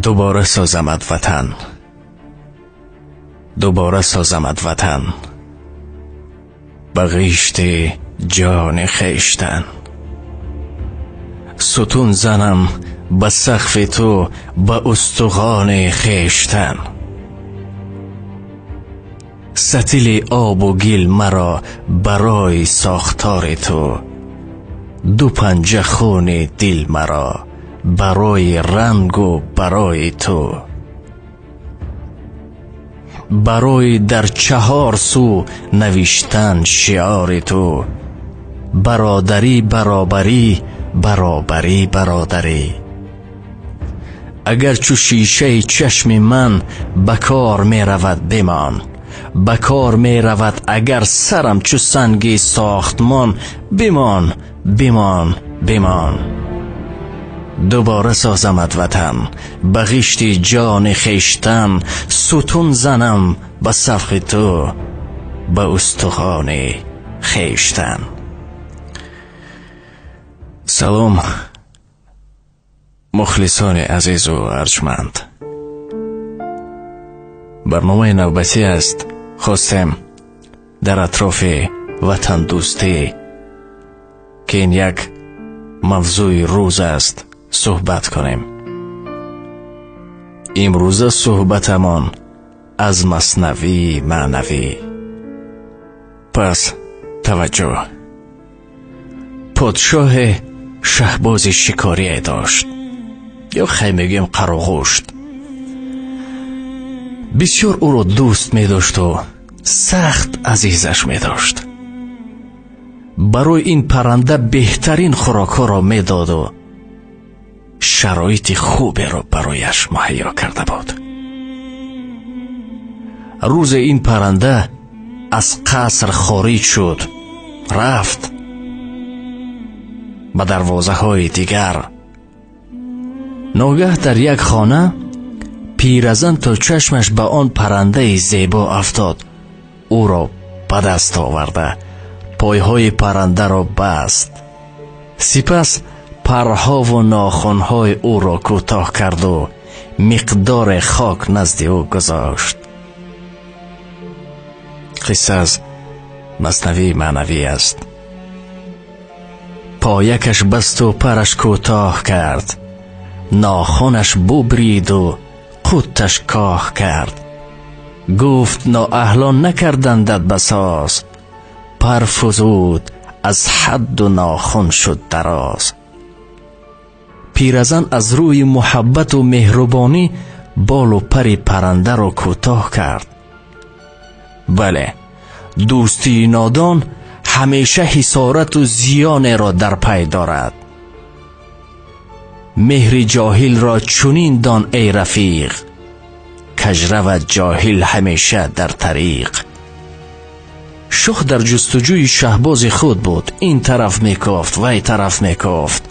دوباره سازمت وطن، دوباره سازمت وطن، بغیشت جان خیشتن. ستون زنم به سقف تو، به استخوان خیشتن. ستیل آب و گل مرا برای ساختار تو، دو پنجه خون دل مرا برای رنگ و برای تو. برای در چهار سو نوشتن شعار تو، برادری برابری، برابری برادری. اگر چو شیشه چشم من بکار می رود بمان، بکار می رود اگر سرم چو سنگ ساختمان، بمان بمان بمان. دوباره سازمت وطن، بغیشت جان خیشتن. ستون زنم به سقف تو، به استخوان خیشتن. سلام مخلصان عزیز و ارجمند. برنامه نوبتی است. خواستم در اطراف وطن دوستی که این یک موضوع روز است صحبت کنیم. امروز صحبتمان از مثنوی معنوی. پس توجه. پادشاه شهباز شکاری داشت، یا خیلی میگیم قراغوشت. بسیار او را دوست می داشت و سخت عزیزش می داشت. برای این پرنده بهترین خوراک ها را می داد و شرایط خوبی را برایش مهیا کرده بود. روز این پرنده از قصر خارج شد، رفت به دروازه های دیگر. ناگه در یک خانه پیرزن تا چشمش به آن پرنده زیبا افتاد. او را به دست آورده پایهای پرنده را بست. سپس پرها و ناخنهای او را کوتاه کرد و مقدار خاک نزد او گذاشت. قصه از مثنوی معنوی است. پایکش بست و پرش کوتاه کرد، ناخنش ببرید و قوتش کاه کرد. گفت نااهلان نکردندت بساز، پر فزود از حد و ناخن شد دراز. پیرزن از روی محبت و مهربانی بال و پر پرنده را کوتاه کرد. بله، دوستی نادان همیشه حسارت و زیان را در پی دارد. مهر جاهل را چنین دان ای رفیق، کج رود جاهل همیشه در طریق. شخ در جستجوی شهباز خود بود. این طرف میکافت و این طرف میکافت.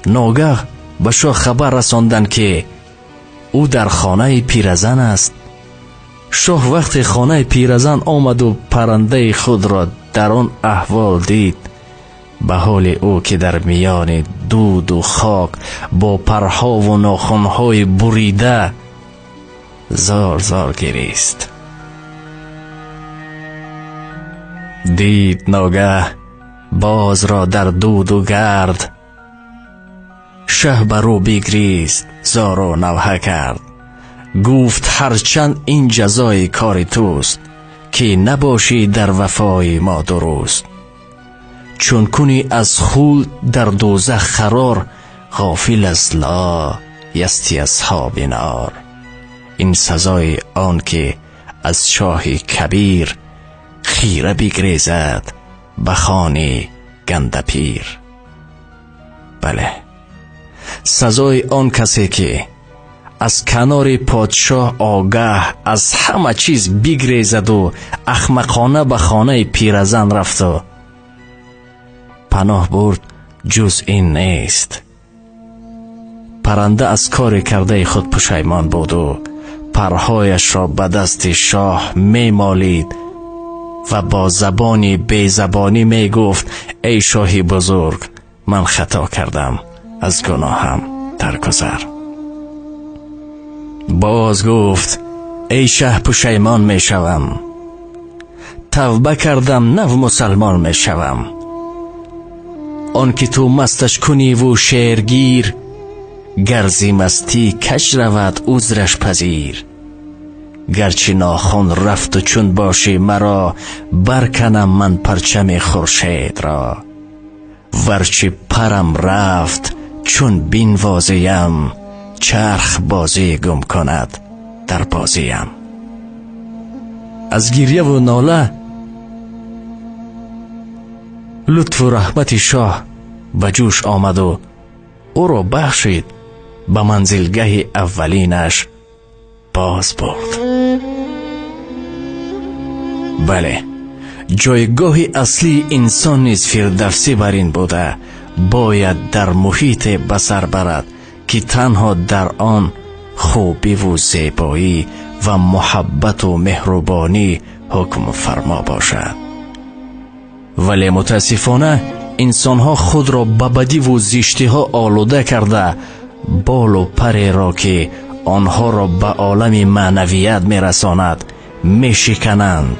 ناگه به شاه خبر رساندند که او در خانه پیرزن است. شاه وقت خانه پیرزن آمد و پرنده خود را در آن احوال دید، به حال او که در میان دود و خاک با پرها و ناخنهای بریده زار زار گریست. دید ناگه باز را در دود و گرد، شه برو بگریست، زار و نوحه کرد. گفت هرچند این جزای کار توست، که نباشی در وفای ما درست. چون کنی از خلد در دوزخ قرار، غافل از لا یستی اصحاب نار. این سزای آن که از شاه کبیر، خیره بگریزد به خوان گنده پیر. بله، سزای آن کسی که از کنار پادشاه آگاه از همه چیز بگریزد و احمقانه به خانه پیرزن رفت و پناه برد، جز این نیست. پرنده از کار کرده خود پشیمان بود و پرهایش را به دست شاه می مالید و با زبانی بی زبانی می گفت ای شاهی بزرگ، من خطا کردم، از گناهم درگذر. باز گفت ای شه پشیمان می شوم، توبه کردم نو مسلمان می شوم. آن که تو مستش کنی و شعرگیر، گرزی مستی کش رود عذرش پذیر. گرچه ناخن رفت و چون باشی مرا، برکنم من پرچم خورشید را. ورچه پرم رفت چون بین وازیم، چرخ بازی گم کند در بازیم. از گریه و ناله لطف و رحمت شاه به جوش آمد و او را بخشید، به منزلگاه اولینش باز برد. بله، جایگاه اصلی انسان نیز فردوسی بر این بوده، باید در محیط بسر برد که تنها در آن خوبی و زیبایی و محبت و مهربانی حکم فرما باشد. ولی متاسفانه انسانها خود را به بدی و زشتی ها آلوده کرده، بال و پر را که آنها را به عالم معنویت میرساند میشکنند.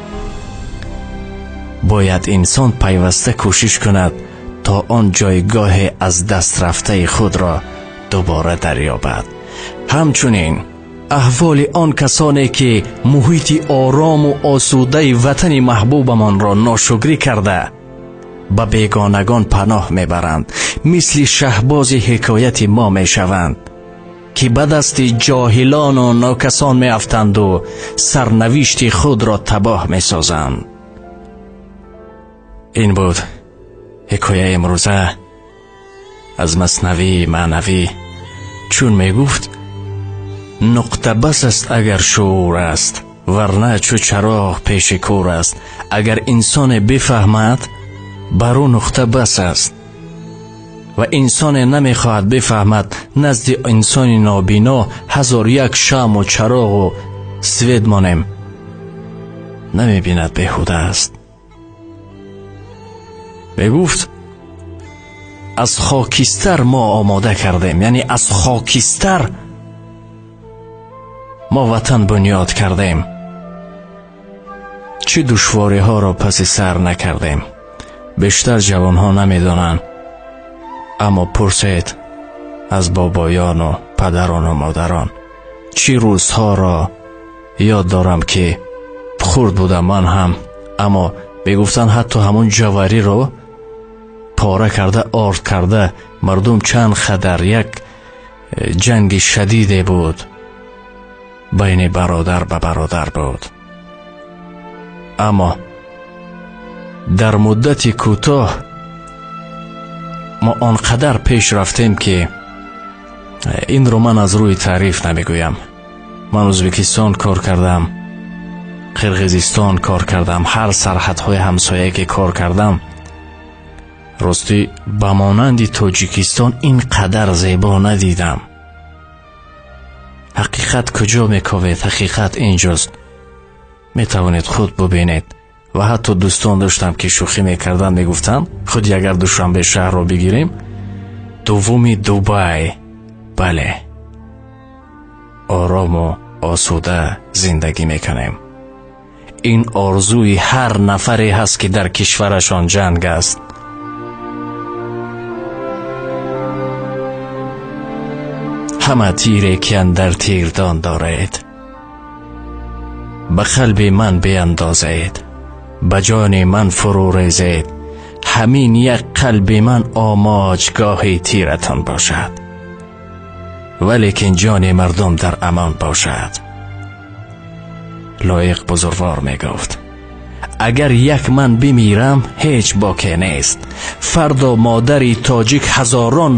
باید انسان پیوسته کوشش کند تا آن جایگاه از دست رفته خود را دوباره دریابد. همچنین احوال آن کسانی که محیط آرام و آسوده وطن محبوبمان را ناشکری کرده به بیگانگان پناه میبرند، مثل شهباز حکایت ما میشوند که به دست جاهلان و ناکسان میافتند و سرنوشت خود را تباه میسازند. این بود حکایه امروزه از مثنوی معنوی. چون میگفت نقطه بس است اگر شعور است، ورنه چو چراغ پیش کور است. اگر انسان بفهمد بر او نقطه بس است، و انسان نمیخواهد بفهمد نزد انسان نابینا هزار یک شمع و چراغ و سوید مانیم نمیبیند، بیهوده است. میگفت از خاکستر ما آماده کردیم، یعنی از خاکستر ما وطن بنیاد کردیم، چه دشواری ها را پس سر نکردیم. بیشتر جوان ها نمیدانند، اما پرسید از بابایان و پدران و مادران. چه روزها را یاد دارم که خرد بودم من هم، اما بگفتن حتی همون جواری رو پاره کرده آرد کرده مردم چند خدر. یک جنگ شدیدی بود بین برادر به برادر بود، اما در مدت کوتاه ما آنقدر پیش رفتیم که این رو من از روی تعریف نمیگویم. من ازبکستان کار کردم، قرقیزستان کار کردم، هر سرحدهای همسایه که کار کردم، راستی به مانند تاجیکستان اینقدر زیبا ندیدم. حقیقت کجا میکاوید؟ حقیقت اینجاست، میتوانید خود ببینید. و حتی دوستان داشتم که شوخی میکردن، میگفتن خودی اگر دوشنبه شهر رو بگیریم دومی دوبای، بله، آرام و آسوده زندگی میکنیم. این آرزوی هر نفری هست که در کشورشان جنگ است. همه تیری که اندر تیردان دارید به قلب من بیندازید، به جان من فرو ریزید. همین یک قلب من آماجگاه تیرتان باشد، ولیکن جان مردم در امان باشد. لایق بزرگوار می گفت اگر یک من بمیرم هیچ باکی نیست، فردا مادری تاجیک هزاران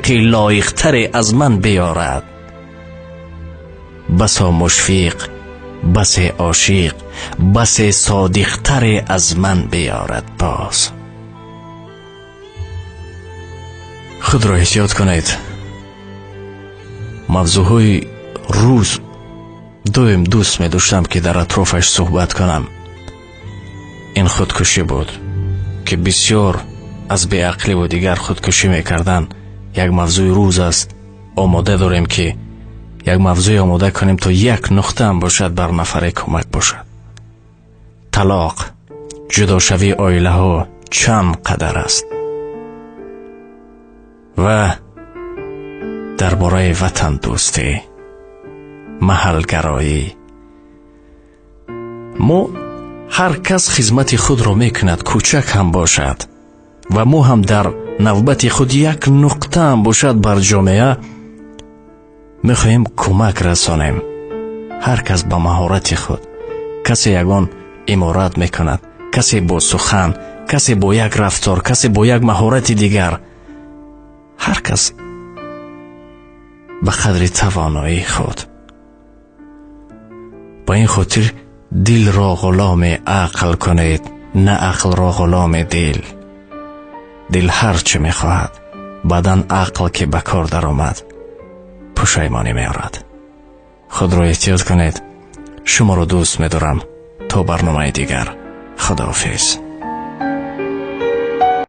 لایقتر از من بیارد. بسا مشفیق، بس عاشق، بس صادقتر از من بیارد باز. خود را احتیاط کنید. موضوعهای روز دویم دوست می داشتم که در اطرافش صحبت کنم. این خودکشی بود که بسیار از بیعقلی و دیگر خودکشی میکردن. یک موضوع روز است، آماده داریم که یک موضوع آماده کنیم تا یک نقطه هم باشد بر نفر کمک باشد. طلاق، جدا شوی عائله ها چند قدر است و درباره وطن دوستی، محل گرایی. ما هر کس خدمت خود را میکند، کوچک هم باشد، و ما هم در نوبت خود یک نقطه هم باشد بر جامعه میخواهیم کمک رسانیم. هر کس با مهارت خود، کسی یگان امارات میکند، کسی با سخن، کسی با یک رفتار، کسی با یک مهارت دیگر، هر کس به قدر توانایی خود. با این خاطر دل را غلام عقل کنید، نه عقل را غلام دل. دل هر چه میخواهد، بدن عقل که به کار در آمد پشیمانی میارد. خود را احتیاط کنید. شما را دوست می‌دارم. تا برنامه دیگر، خداحافظ.